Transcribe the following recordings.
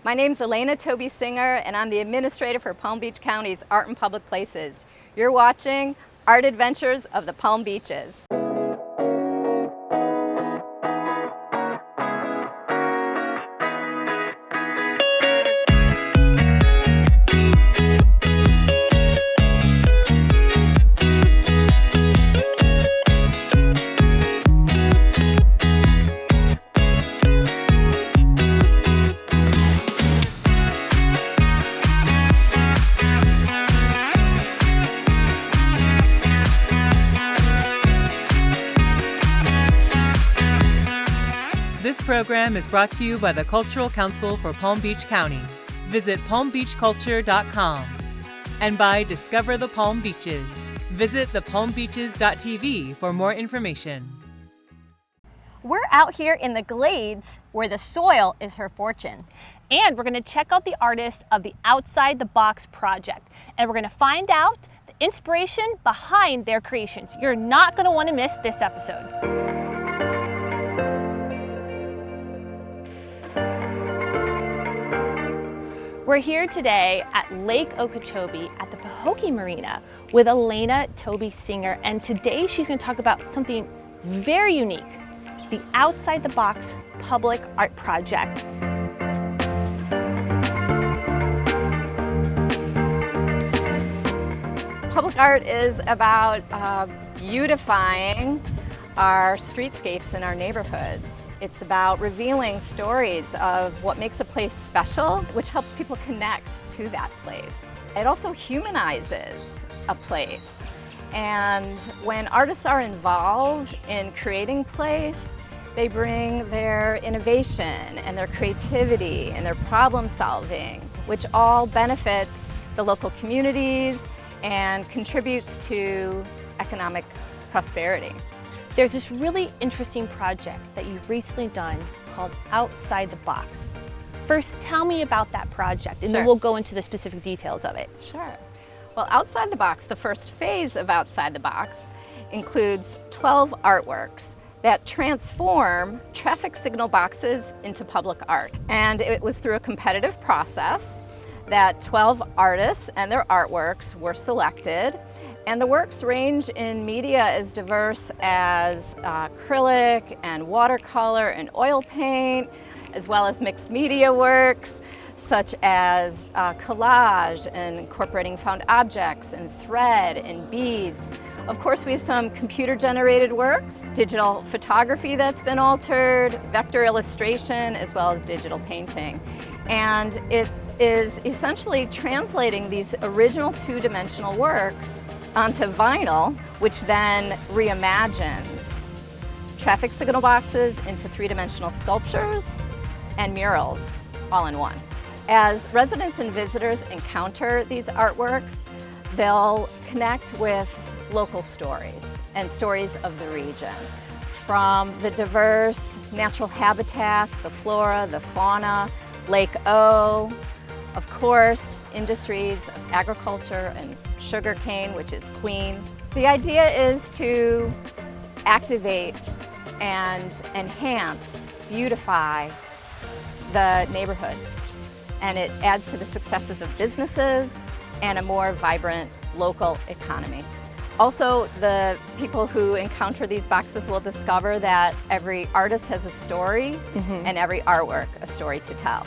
My name's Elena Toby Singer, and I'm the administrator for Palm Beach County's Art and Public Places. You're watching Art Adventures of the Palm Beaches. This program is brought to you by the Cultural Council for Palm Beach County. Visit palmbeachculture.com. And by Discover the Palm Beaches. Visit thepalmbeaches.tv for more information. We're out here in the Glades where the soil is her fortune. And we're going to check out the artists of the Outside the Box project. And we're going to find out the inspiration behind their creations. You're not going to want to miss this episode. We're here today at Lake Okeechobee at the Pahokee Marina with Elena Toby Singer, and today she's going to talk about something very unique, the Outside the Box Public Art Project. Public art is about beautifying our streetscapes in our neighborhoods. It's about revealing stories of what makes a place special, which helps people connect to that place. It also humanizes a place. And when artists are involved in creating place, they bring their innovation and their creativity and their problem solving, which all benefits the local communities and contributes to economic prosperity. There's this really interesting project that you've recently done called Outside the Box. First, tell me about that project, and then we'll go into the specific details of it. Sure. Well, Outside the Box, the first phase of Outside the Box, includes 12 artworks that transform traffic signal boxes into public art. And it was through a competitive process that 12 artists and their artworks were selected. And the works range in media as diverse as acrylic and watercolor and oil paint, as well as mixed media works such as collage and incorporating found objects and thread and beads. Of course, we have some computer-generated works, digital photography that's been altered, vector illustration, as well as digital painting. And it is essentially translating these original two-dimensional works onto vinyl, which then reimagines traffic signal boxes into three-dimensional sculptures and murals all in one. As residents and visitors encounter these artworks, they'll connect with local stories and stories of the region. From the diverse natural habitats, the flora, the fauna, Lake O, of course, industries of agriculture and sugarcane, which is queen. The idea is to activate and enhance, beautify the neighborhoods. And it adds to the successes of businesses and a more vibrant local economy. Also, the people who encounter these boxes will discover that every artist has a story and every artwork a story to tell.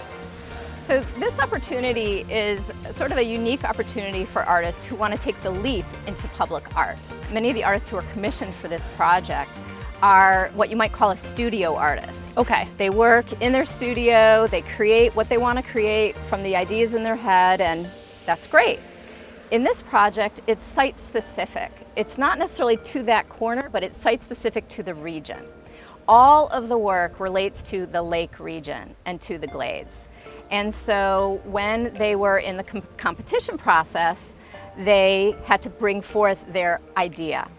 So this opportunity is sort of a unique opportunity for artists who want to take the leap into public art. Many of the artists who are commissioned for this project are what you might call a studio artist. Okay. They work in their studio, they create what they want to create from the ideas in their head, and that's great. In this project, it's site-specific. It's not necessarily to that corner, but it's site-specific to the region. All of the work relates to the lake region and to the Glades. And so when they were in the competition process, they had to bring forth their idea.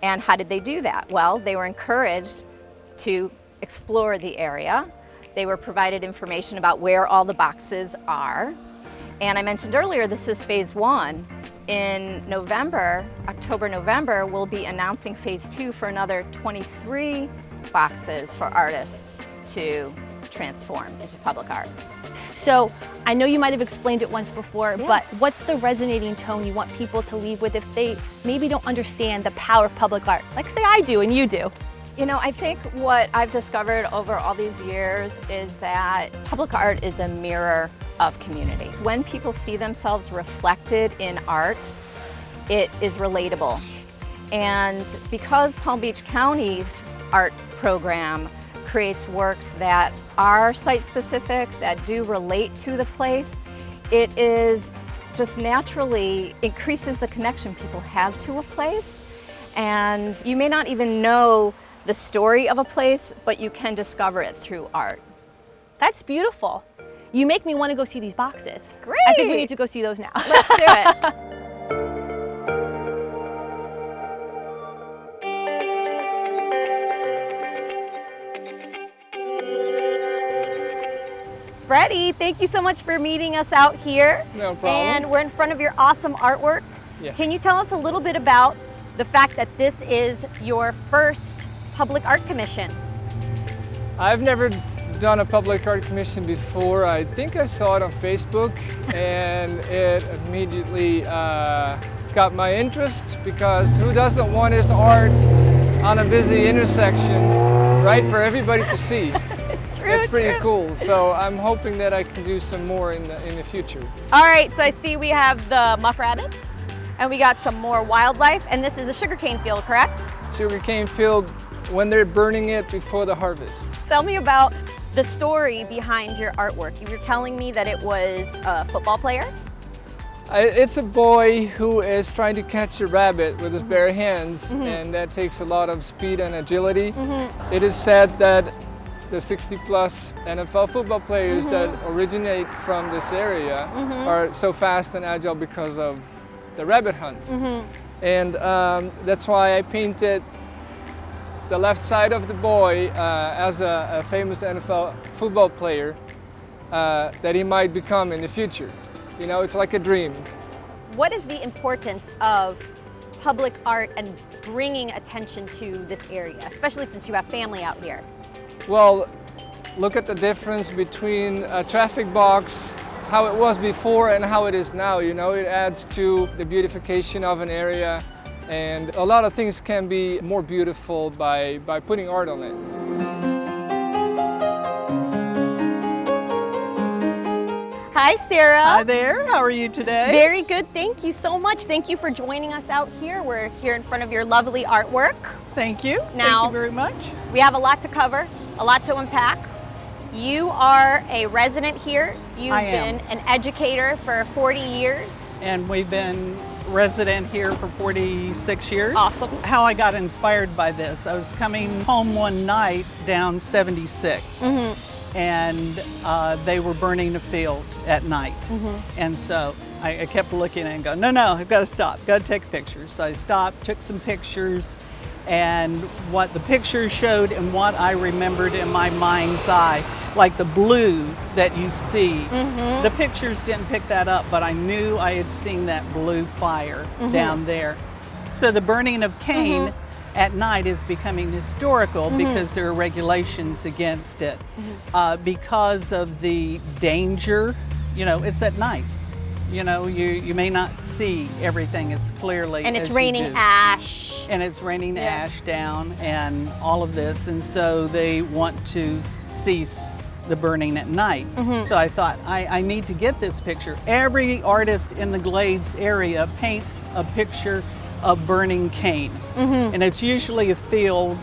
And how did they do that? Well, they were encouraged to explore the area. They were provided information about where all the boxes are. And I mentioned earlier, this is phase one. In November, October-November, we'll be announcing phase two for another 23 boxes for artists to transform into public art. So I know you might have explained it once before, but what's the resonating tone you want people to leave with if they maybe don't understand the power of public art? Like say I do and you do. You know, I think what I've discovered over all these years is that public art is a mirror of community. When people see themselves reflected in art, it is relatable. And because Palm Beach County's art program creates works that are site-specific, that do relate to the place, it is just naturally increases the connection people have to a place. And you may not even know the story of a place, but you can discover it through art. That's beautiful. You make me want to go see these boxes. Great! I think we need to go see those now. Let's do it. Freddie, thank you so much for meeting us out here. No problem. And we're in front of your awesome artwork. Yes. Can you tell us a little bit about the fact that this is your first public art commission? I've never done a public art commission before. I think I saw it on Facebook and it immediately got my interest because who doesn't want his art on a busy intersection, right, for everybody to see? That's pretty cool. So I'm hoping that I can do some more in the future. All right, so I see we have the muck rabbits and we got some more wildlife, and this is a sugarcane field, correct? Sugarcane field when they're burning it before the harvest. Tell me about the story behind your artwork. You were telling me that it was a football player? It's a boy who is trying to catch a rabbit with his bare hands, and that takes a lot of speed and agility. It is said that the 60-plus NFL football players that originate from this area are so fast and agile because of the rabbit hunts. And that's why I painted the left side of the boy as a famous NFL football player that he might become in the future. You know, it's like a dream. What is the importance of public art and bringing attention to this area, especially since you have family out here? Well, look at the difference between a traffic box, how it was before and how it is now. You know, it adds to the beautification of an area, and a lot of things can be more beautiful by putting art on it. Hi, Sarah. Hi there, how are you today? Very good, thank you so much. Thank you for joining us out here. We're here in front of your lovely artwork. Thank you. Now- Thank you very much. We have a lot to cover, a lot to unpack. You are a resident here. You've I am. been an educator for 40 years. And we've been resident here for 46 years. Awesome. How I got inspired by this, I was coming home one night down 76. And they were burning a field at night. And so I kept looking and going, no, I've got to stop, got to take pictures. So I stopped, took some pictures, and what the pictures showed and what I remembered in my mind's eye, like the blue that you see. The pictures didn't pick that up, but I knew I had seen that blue fire down there. So the burning of cane at night is becoming historical because there are regulations against it. Because of the danger, you know, it's at night. You know, you may not see everything as clearly And it's as you raining do. ash. And it's raining ash down and all of this, and so they want to cease the burning at night. So I thought, I need to get this picture. Every artist in the Glades area paints a picture of burning cane. And it's usually a field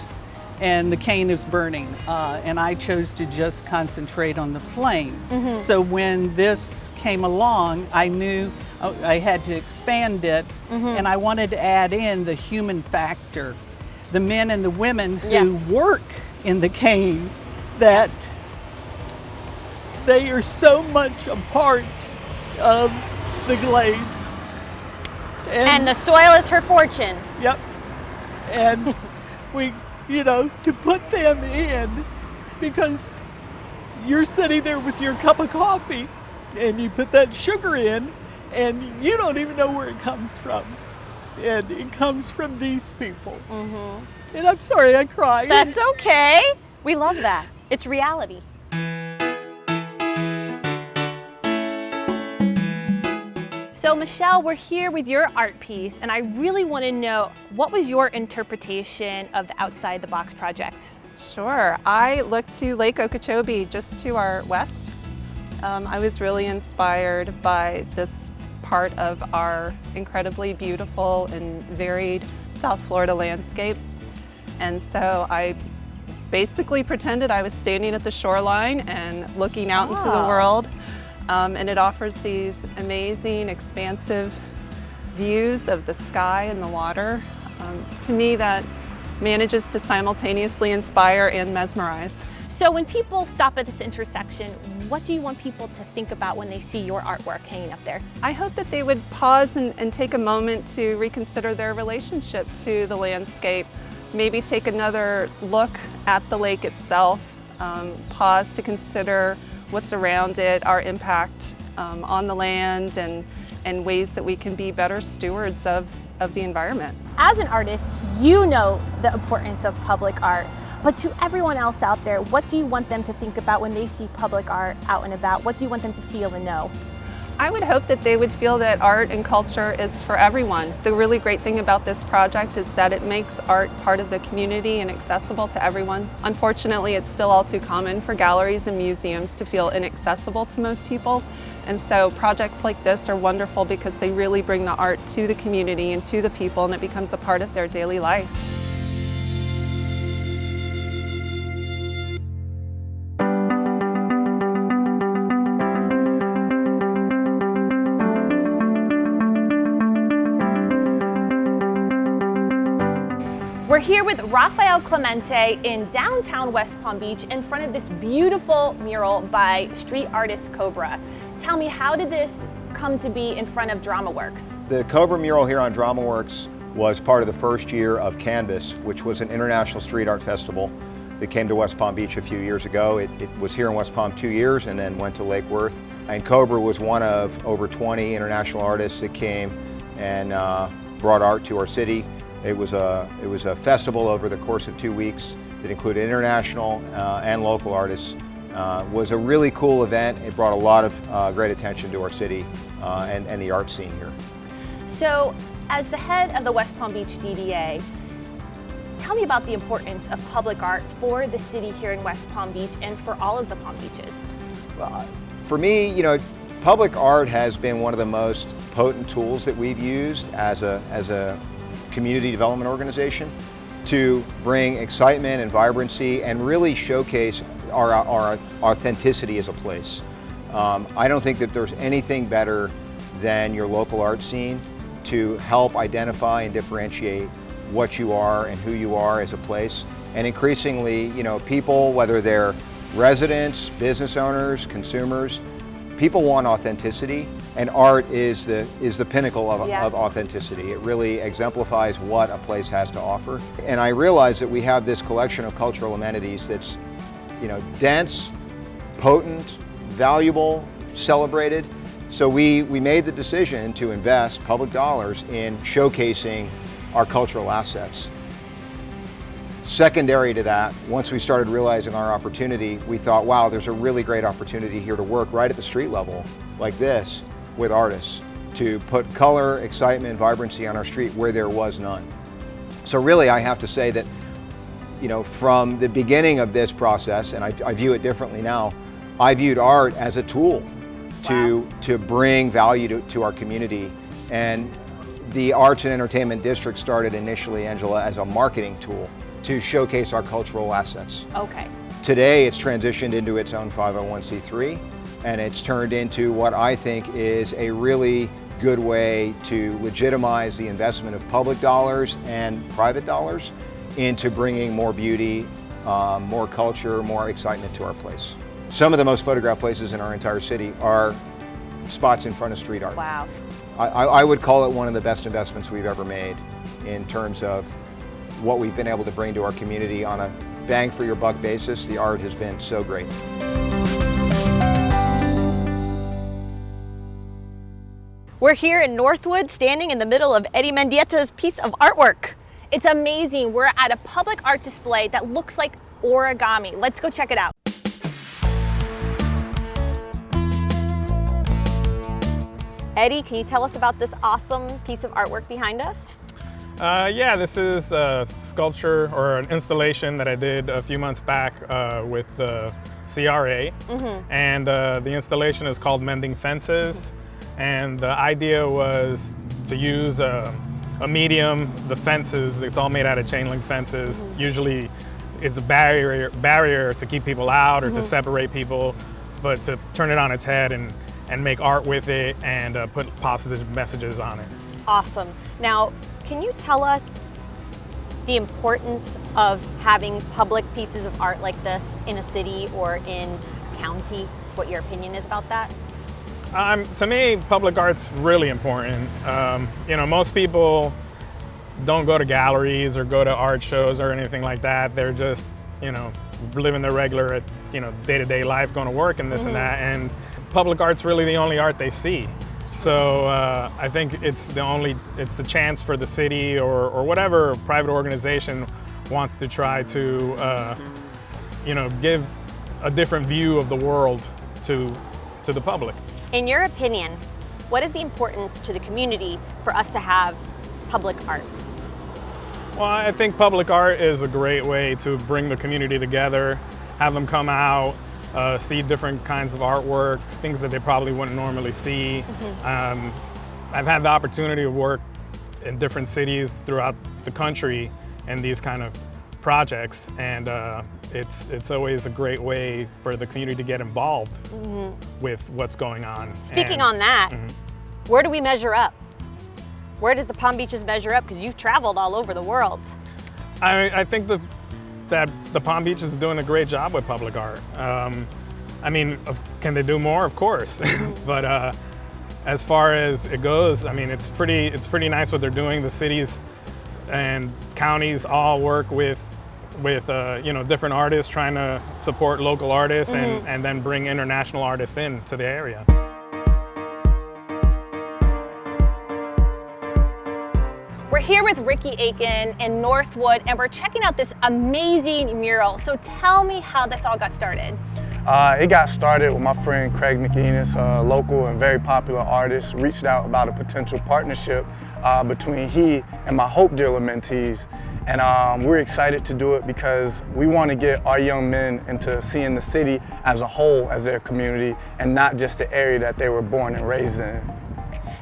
and the cane is burning. And I chose to just concentrate on the flame. So when this came along, I knew I had to expand it, and I wanted to add in the human factor. The men and the women who work in the cane, that they are so much a part of the Glades. And the soil is her fortune. Yep. And we, you know, to put them in, because you're sitting there with your cup of coffee and you put that sugar in and you don't even know where it comes from. And it comes from these people. And I'm sorry I cried. That's okay. We love that. It's reality. So Michelle, we're here with your art piece, and I really want to know, what was your interpretation of the Outside the Box project? Sure. I looked to Lake Okeechobee, just to our west. I was really inspired by this part of our incredibly beautiful and varied South Florida landscape. And so I basically pretended I was standing at the shoreline and looking out into the world. And it offers these amazing, expansive views of the sky and the water. To me, that manages to simultaneously inspire and mesmerize. So when people stop at this intersection, what do you want people to think about when they see your artwork hanging up there? I hope that they would pause and take a moment to reconsider their relationship to the landscape. Maybe take another look at the lake itself, pause to consider what's around it, our impact on the land, and ways that we can be better stewards of the environment. As an artist, you know the importance of public art, but to everyone else out there, what do you want them to think about when they see public art out and about? What do you want them to feel and know? I would hope that they would feel that art and culture is for everyone. The really great thing about this project is that it makes art part of the community and accessible to everyone. Unfortunately, it's still all too common for galleries and museums to feel inaccessible to most people. And so projects like this are wonderful because they really bring the art to the community and to the people, and it becomes a part of their daily life. We're here with Rafael Clemente in downtown West Palm Beach in front of this beautiful mural by street artist Cobra. Tell me, how did this come to be in front of DramaWorks? The Cobra mural here on DramaWorks was part of the first year of Canvas, which was an international street art festival that came to West Palm Beach a few years ago. It was here in West Palm 2 years and then went to Lake Worth. And Cobra was one of over 20 international artists that came and brought art to our city. It was a festival over the course of 2 weeks that included international and local artists. It was a really cool event. It brought a lot of great attention to our city and the art scene here. So, as the head of the West Palm Beach DDA, tell me about the importance of public art for the city here in West Palm Beach and for all of the Palm Beaches. For me, you know, public art has been one of the most potent tools that we've used as a community development organization to bring excitement and vibrancy and really showcase our authenticity as a place. I don't think that there's anything better than your local art scene to help identify and differentiate what you are and who you are as a place. And increasingly, you know, people, whether they're residents, business owners, consumers, people want authenticity, and art is the pinnacle of authenticity. It really exemplifies what a place has to offer. And I realize that we have this collection of cultural amenities that's, you know, dense, potent, valuable, celebrated. So we made the decision to invest public dollars in showcasing our cultural assets. Secondary to that, once we started realizing our opportunity, we thought, wow, there's a really great opportunity here to work right at the street level like this with artists to put color, excitement, vibrancy on our street where there was none. So really, I have to say that, you know, from the beginning of this process, and I view it differently now, I viewed art as a tool to bring value to our community. And the Arts and Entertainment District started initially, Angela, as a marketing tool to showcase our cultural assets. Okay. Today, it's transitioned into its own 501c3, and it's turned into what I think is a really good way to legitimize the investment of public dollars and private dollars into bringing more beauty, more culture, more excitement to our place. Some of the most photographed places in our entire city are spots in front of street art. Wow. I would call it one of the best investments we've ever made in terms of what we've been able to bring to our community on a bang for your buck basis. The art has been so great. We're here in Northwood, standing in the middle of Eddie Mendieta's piece of artwork. It's amazing. We're at a public art display that looks like origami. Let's go check it out. Eddie, can you tell us about this awesome piece of artwork behind us? Yeah, this is a sculpture or an installation that I did a few months back with the CRA. And the installation is called Mending Fences. And the idea was to use a medium, the fences, it's all made out of chain link fences. Usually it's a barrier to keep people out or to separate people, but to turn it on its head and make art with it and put positive messages on it. Awesome. Now, can you tell us the importance of having public pieces of art like this in a city or in a county? What your opinion is about that? To me, public art's really important. You know, most people don't go to galleries or go to art shows or anything like that. They're just, you know, living their regular, you know, day-to-day life, going to work and this and that. And public art's really the only art they see. So I think it's the chance for the city or whatever private organization wants to try to, you know, give a different view of the world to the public. In your opinion, what is the importance to the community for us to have public art? Well, I think public art is a great way to bring the community together, have them come out, see different kinds of artwork, things that they probably wouldn't normally see. I've had the opportunity to work in different cities throughout the country in these kind of projects, and it's always a great way for the community to get involved with what's going on. Speaking on that, where do we measure up? Where does the Palm Beaches measure up? Because you've traveled all over the world. I think that the Palm Beach is doing a great job with public art. I mean, can they do more? Of course. But as far as it goes, I mean, it's pretty nice what they're doing. The cities and counties all work with you know, different artists, trying to support local artists and then bring international artists into the area. We're here with Ricky Aiken in Northwood, and we're checking out this amazing mural. So tell me how this all got started. It got started with my friend Craig McInnes, a local and very popular artist, reached out about a potential partnership between he and my Hope Dealer mentees. And we're excited to do it because we want to get our young men into seeing the city as a whole, as their community, and not just the area that they were born and raised in.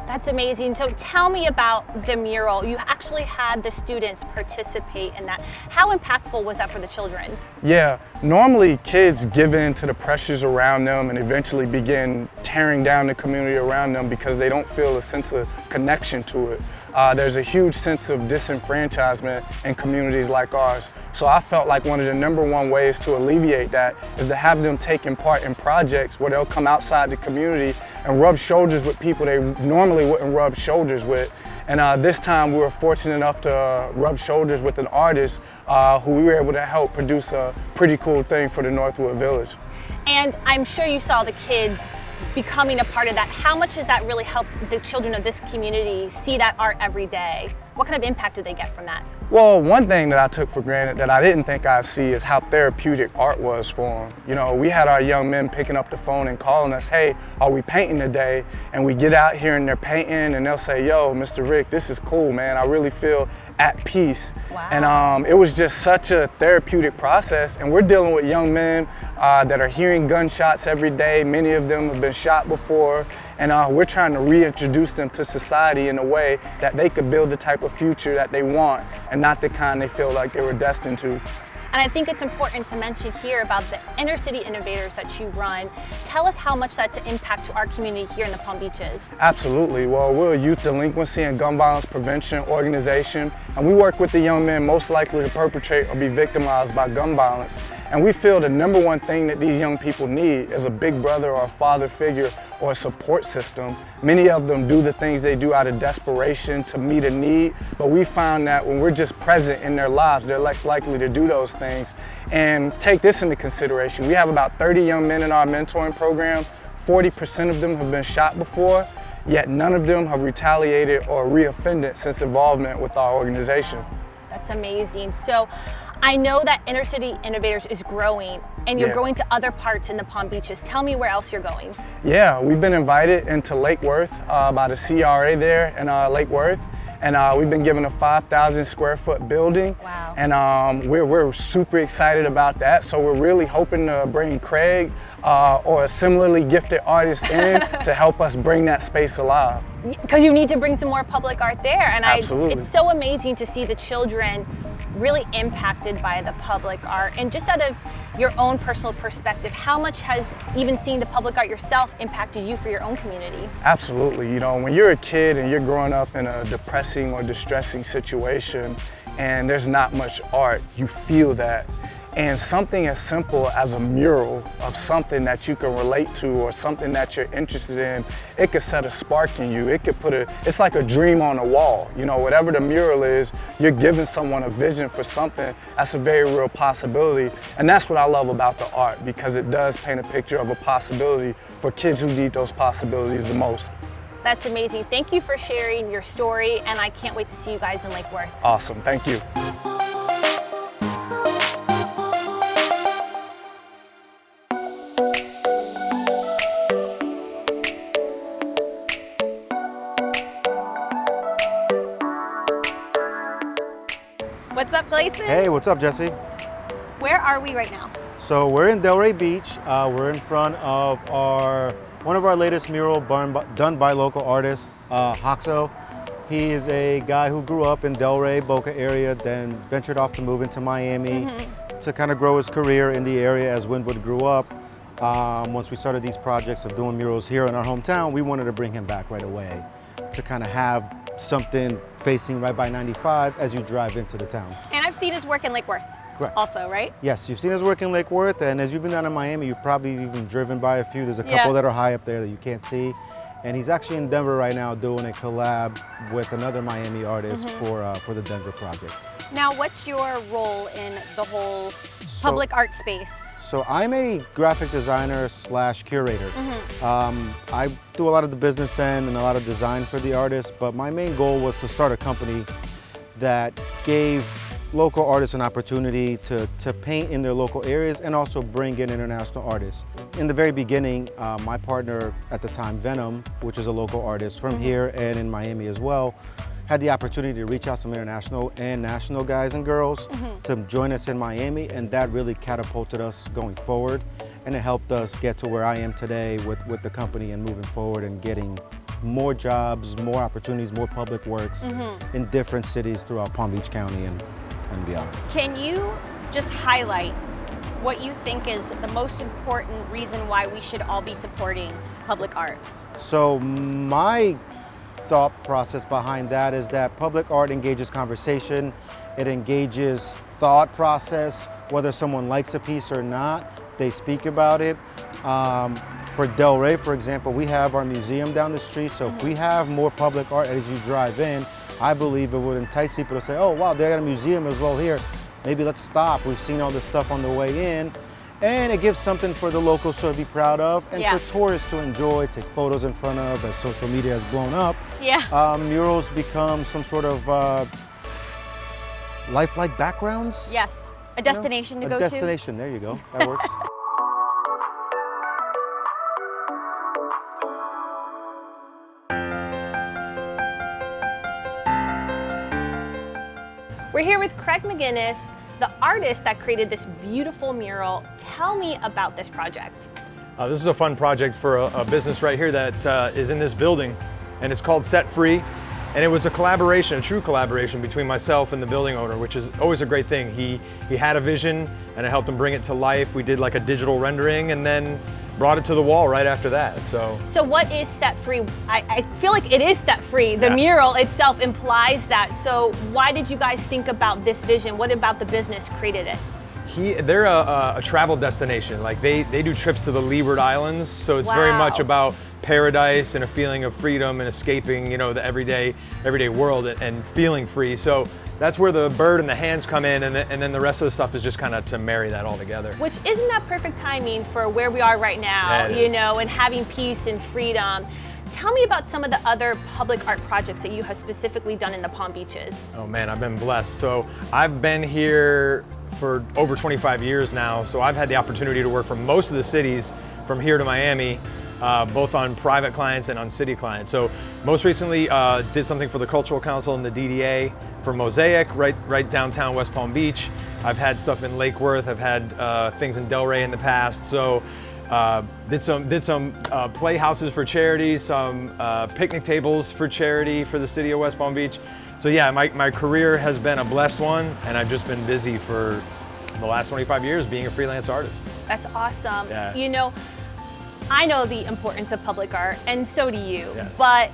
That's amazing. So tell me about the mural. You actually had the students participate in that. How impactful was that for the children? Yeah, normally kids give in to the pressures around them and eventually begin tearing down the community around them because they don't feel a sense of connection to it. There's a huge sense of disenfranchisement in communities like ours. So I felt like one of the #1 ways to alleviate that is to have them taking part in projects where they'll come outside the community and rub shoulders with people they normally wouldn't rub shoulders with. And this time we were fortunate enough to rub shoulders with an artist who we were able to help produce a pretty cool thing for the Northwood Village. And I'm sure you saw the kids becoming a part of that. How much has that really helped the children of this community see that art every day? What kind of impact did they get from that? Well, one thing that I took for granted that I didn't think I'd see is how therapeutic art was for them. You know, we had our young men picking up the phone and calling us, hey, are we painting today? And we get out here and they're painting and they'll say, yo, Mr. Rick, this is cool, man. I really feel at peace. Wow. And it was just such a therapeutic process. And we're dealing with young men that are hearing gunshots every day. Many of them have been shot before. And we're trying to reintroduce them to society in a way that they could build the type of future that they want and not the kind they feel like they were destined to. And I think it's important to mention here about the inner city innovators that you run. Tell us how much that's an impact to our community here in the Palm Beaches. Absolutely. Well, we're a youth delinquency and gun violence prevention organization, and we work with the young men most likely to perpetrate or be victimized by gun violence. And we feel the #1 thing that these young people need is a big brother or a father figure or a support system. Many of them do the things they do out of desperation to meet a need, but we found that when we're just present in their lives, they're less likely to do those things. And take this into consideration. We have about 30 young men in our mentoring program. 40% of them have been shot before, yet none of them have retaliated or reoffended since involvement with our organization. That's amazing. So I know that Inner City Innovators is growing and you're Yeah. going to other parts in the Palm Beaches. Tell me where else you're going. Yeah, we've been invited into Lake Worth by the CRA there in Lake Worth. And we've been given a 5,000 square foot building. Wow. And we're super excited about that. So we're really hoping to bring Craig or a similarly gifted artist in to help us bring that space alive. Because you need to bring some more public art there. And Absolutely. it's so amazing to see the children really impacted by the public art. And just out of your own personal perspective, how much has even seeing the public art yourself impacted you for your own community? Absolutely. You know, when you're a kid and you're growing up in a depressing or distressing situation and there's not much art, you feel that. And something as simple as a mural of something that you can relate to or something that you're interested in, it could set a spark in you. It could it's like a dream on a wall. You know, whatever the mural is, you're giving someone a vision for something that's a very real possibility. And that's what I love about the art, because it does paint a picture of a possibility for kids who need those possibilities the most. That's amazing. Thank you for sharing your story, and I can't wait to see you guys in Lake Worth. Awesome, thank you. What's up, Gleason? Hey, what's up, Jesse? Where are we right now? So we're in Delray Beach. We're in front of one of our latest mural done by local artist, Hoxo. He is a guy who grew up in Delray, Boca area, then ventured off to move into Miami to kind of grow his career in the area as Wynwood grew up. Once we started these projects of doing murals here in our hometown, we wanted to bring him back right away to kind of have something facing right by 95 as you drive into the town. And I've seen his work in Lake Worth. Correct. Also, right? Yes, you've seen his work in Lake Worth, and as you've been down in Miami, you've probably even driven by a few. There's a couple that are high up there that you can't see. And he's actually in Denver right now doing a collab with another Miami artist for the Denver project. Now, what's your role in the whole public art space? So I'm a graphic designer / curator. I do a lot of the business end and a lot of design for the artists, but my main goal was to start a company that gave local artists an opportunity to paint in their local areas and also bring in international artists. In the very beginning, my partner at the time, Venom, which is a local artist from here and in Miami as well, had the opportunity to reach out some international and national guys and girls to join us in Miami, and that really catapulted us going forward, and it helped us get to where I am today with the company and moving forward and getting more jobs, more opportunities, more public works in different cities throughout Palm Beach County and beyond. Can you just highlight what you think is the most important reason why we should all be supporting public art? So my thought process behind that is that public art engages conversation, it engages thought process, whether someone likes a piece or not, they speak about it. For Delray, for example, we have our museum down the street, so if we have more public art as you drive in, I believe it would entice people to say, oh wow, they got a museum as well here, maybe let's stop, we've seen all this stuff on the way in. And it gives something for the locals to be proud of, and for tourists to enjoy, take photos in front of as social media has blown up. Murals become some sort of lifelike backgrounds. Yes, a destination to go to. A destination, there you go, that works. We're here with Craig McGinnis, the artist that created this beautiful mural. Tell me about this project. This is a fun project for a business right here that is in this building, and it's called Set Free. And it was a collaboration, a true collaboration between myself and the building owner, which is always a great thing. He had a vision, and I helped him bring it to life. We did like a digital rendering and then brought it to the wall right after that. So what is Set Free? I feel like it is set free. The mural itself implies that. So why did you guys think about this vision? What about the business created it? They're a travel destination. Like they do trips to the Leeward Islands, so it's very much about paradise and a feeling of freedom and escaping, you know, the everyday world and feeling free. So that's where the bird and the hands come in, and then the rest of the stuff is just kind of to marry that all together. Which isn't that perfect timing for where we are right now, you know, and having peace and freedom. Tell me about some of the other public art projects that you have specifically done in the Palm Beaches. Oh man, I've been blessed. So I've been here for over 25 years now, so I've had the opportunity to work for most of the cities from here to Miami, both on private clients and on city clients. So most recently did something for the Cultural Council and the DDA for Mosaic, right downtown West Palm Beach. I've had stuff in Lake Worth, I've had things in Delray in the past. So did some playhouses for charity, some picnic tables for charity for the city of West Palm Beach. So yeah, my career has been a blessed one, and I've just been busy for the last 25 years being a freelance artist. That's awesome. Yeah. You know, I know the importance of public art, and so do you. Yes. But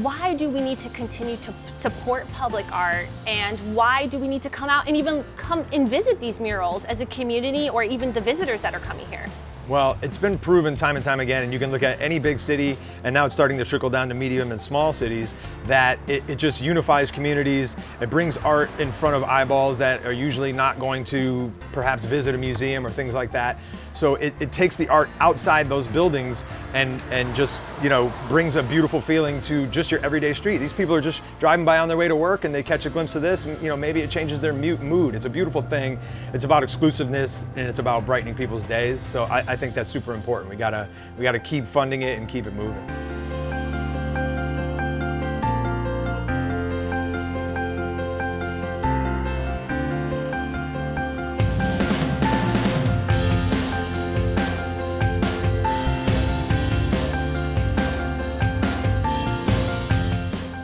why do we need to continue to support public art, and why do we need to come out and even come and visit these murals as a community, or even the visitors that are coming here? Well, it's been proven time and time again, and you can look at any big city, and now it's starting to trickle down to medium and small cities, that it just unifies communities. It brings art in front of eyeballs that are usually not going to perhaps visit a museum or things like that. So it takes the art outside those buildings and just, you know, brings a beautiful feeling to just your everyday street. These people are just driving by on their way to work and they catch a glimpse of this, and, you know, maybe it changes their mood. It's a beautiful thing. It's about exclusiveness, and it's about brightening people's days. So I think that's super important. We gotta keep funding it and keep it moving.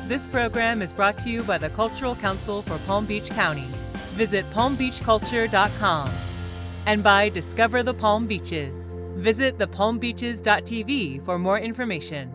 This program is brought to you by the Cultural Council for Palm Beach County. Visit palmbeachculture.com. And by Discover the Palm Beaches. Visit thepalmbeaches.tv for more information.